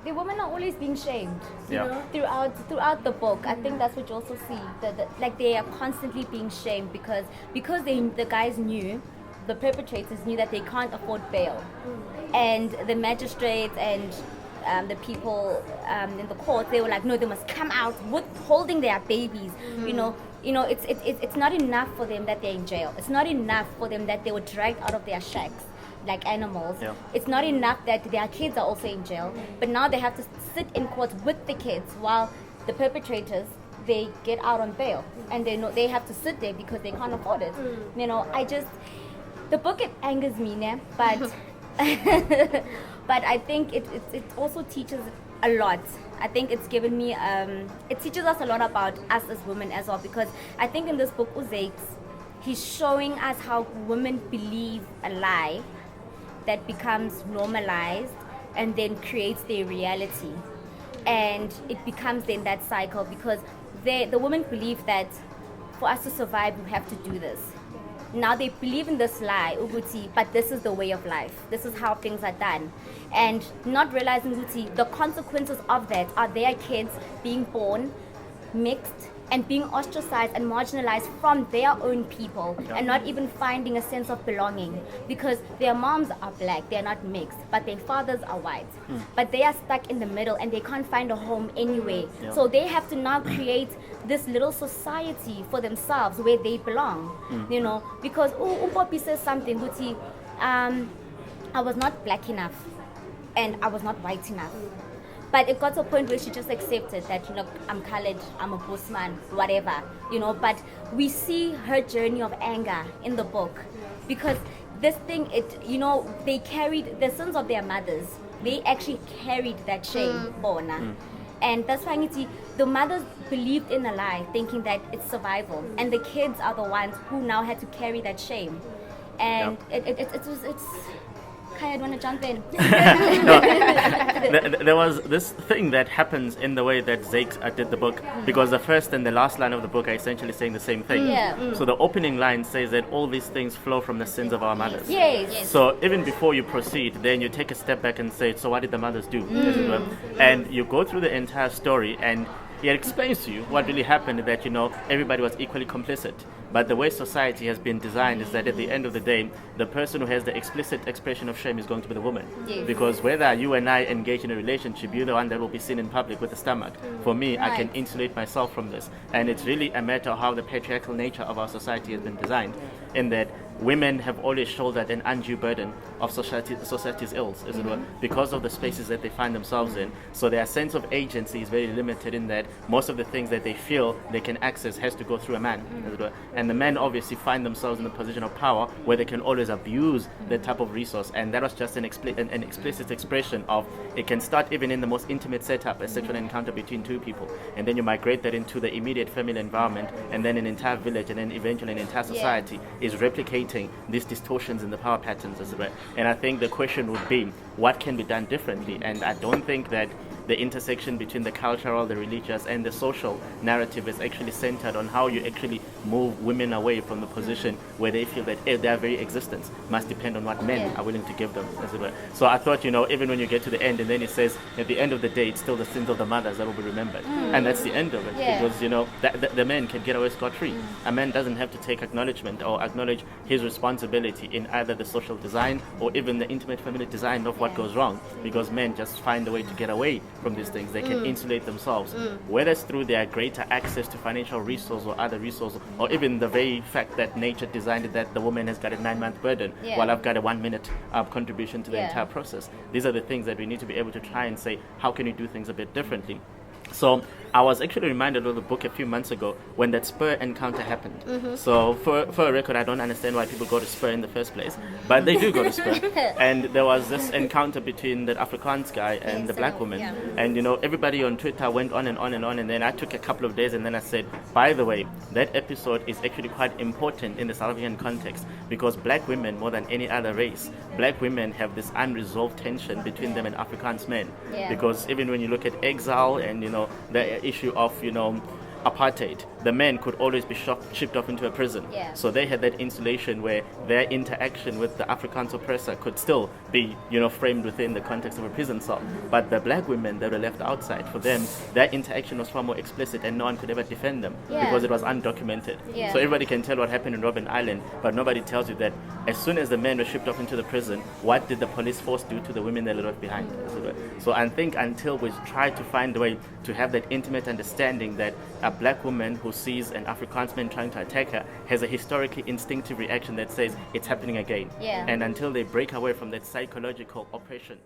the women are always being shamed. Yeah. Throughout the book. I think that's what you also see. That like they are constantly being shamed because the guys knew, the perpetrators knew that they can't afford bail, and the magistrates and the people in the court, they were like, no, they must come out with holding their babies. It's not enough for them that they're in jail. It's not enough for them that they were dragged out of their shacks like animals. Yeah. It's not enough that their kids are also in jail, but now they have to sit in court with the kids while the perpetrators, they get out on bail, and they have to sit there because they can't afford it. The book, it angers me, né? But but I think it also teaches a lot. I think it's given me it teaches us a lot about us as women as well, because I think in this book Uzakes, he's showing us how women believe a lie that becomes normalized and then creates their reality, and it becomes then that cycle, because the women believe that for us to survive we have to do this. Now they believe in this lie, Uguti, but this is the way of life. This is how things are done. And not realizing, Uguti, the consequences of that are their kids being born mixed and being ostracized and marginalized from their own people, and not even finding a sense of belonging, because their moms are black, they're not mixed, but their fathers are white. But they are stuck in the middle and they can't find a home anyway. So they have to now create this little society for themselves where they belong, because Umpopi says something, Guti, I was not black enough and I was not white enough. But it got to a point where she just accepted that, I'm colored, I'm a Bosman, whatever, But we see her journey of anger in the book, because this thing, they carried the sins of their mothers. They actually carried that shame, Bona. And that's why the mothers believed in a lie, thinking that it's survival. And the kids are the ones who now had to carry that shame. And it's Kai, I'd want to jump in. There was this thing that happens in the way that Zakes did the book, because the first and the last line of the book are essentially saying the same thing. So the opening line says that all these things flow from the sins of our mothers. Yes. So even before you proceed, then you take a step back and say, so what did the mothers do? As it were? And you go through the entire story, and it explains to you what really happened, that everybody was equally complicit. But the way society has been designed is that at the end of the day, the person who has the explicit expression of shame is going to be the woman. Yes. Because whether you and I engage in a relationship, you're the one that will be seen in public with the stomach. For me, I can insulate myself from this. And it's really a matter of how the patriarchal nature of our society has been designed, in that women have always shouldered an undue burden of society's ills, as it were, because of the spaces that they find themselves in. So their sense of agency is very limited, in that most of the things that they feel they can access has to go through a man, as it were. And the men obviously find themselves in a position of power where they can always abuse that type of resource. And that was just an explicit expression of, it can start even in the most intimate setup, a sexual encounter between two people, and then you migrate that into the immediate family environment, and then an entire village, and then eventually an entire society is replicating these distortions in the power patterns, as it were. And I think the question would be, what can be done differently? And I don't think that the intersection between the cultural, the religious, and the social narrative is actually centered on how you actually move women away from the position where they feel that their very existence must depend on what men are willing to give them, as it were. So I thought, even when you get to the end, and then it says, at the end of the day, it's still the sins of the mothers that will be remembered. And that's the end of it. Because, the men can get away scot-free. A man doesn't have to take acknowledgement or acknowledge his responsibility in either the social design or even the intimate family design of what goes wrong, because men just find a way to get away from these things. They can insulate themselves, whether it's through their greater access to financial resource or other resources, or even the very fact that nature designed it that the woman has got a 9-month burden while I've got a 1-minute contribution to the entire process. These are the things that we need to be able to try and say, how can we do things a bit differently? So I was actually reminded of the book a few months ago when that Spur encounter happened. So for a record, I don't understand why people go to Spur in the first place, but they do go to Spur. And there was this encounter between the Afrikaans guy and the black woman. And everybody on Twitter went on and on and on, and then I took a couple of days and then I said, by the way, that episode is actually quite important in the South African context, because black women, more than any other race, black women have this unresolved tension between them and Afrikaans men. Because even when you look at exile and the issue of apartheid, the men could always be shipped off into a prison. Yeah. So they had that insulation where their interaction with the Afrikaans oppressor could still be, framed within the context of a prison cell. But the black women that were left outside, for them, their interaction was far more explicit and no one could ever defend them because it was undocumented. Yeah. So everybody can tell what happened in Robben Island, but nobody tells you that as soon as the men were shipped off into the prison, what did the police force do to the women they left behind? So I think until we try to find a way to have that intimate understanding that a black woman who sees an Afrikaans man trying to attack her has a historically instinctive reaction that says it's happening again. Yeah. And until they break away from that psychological oppression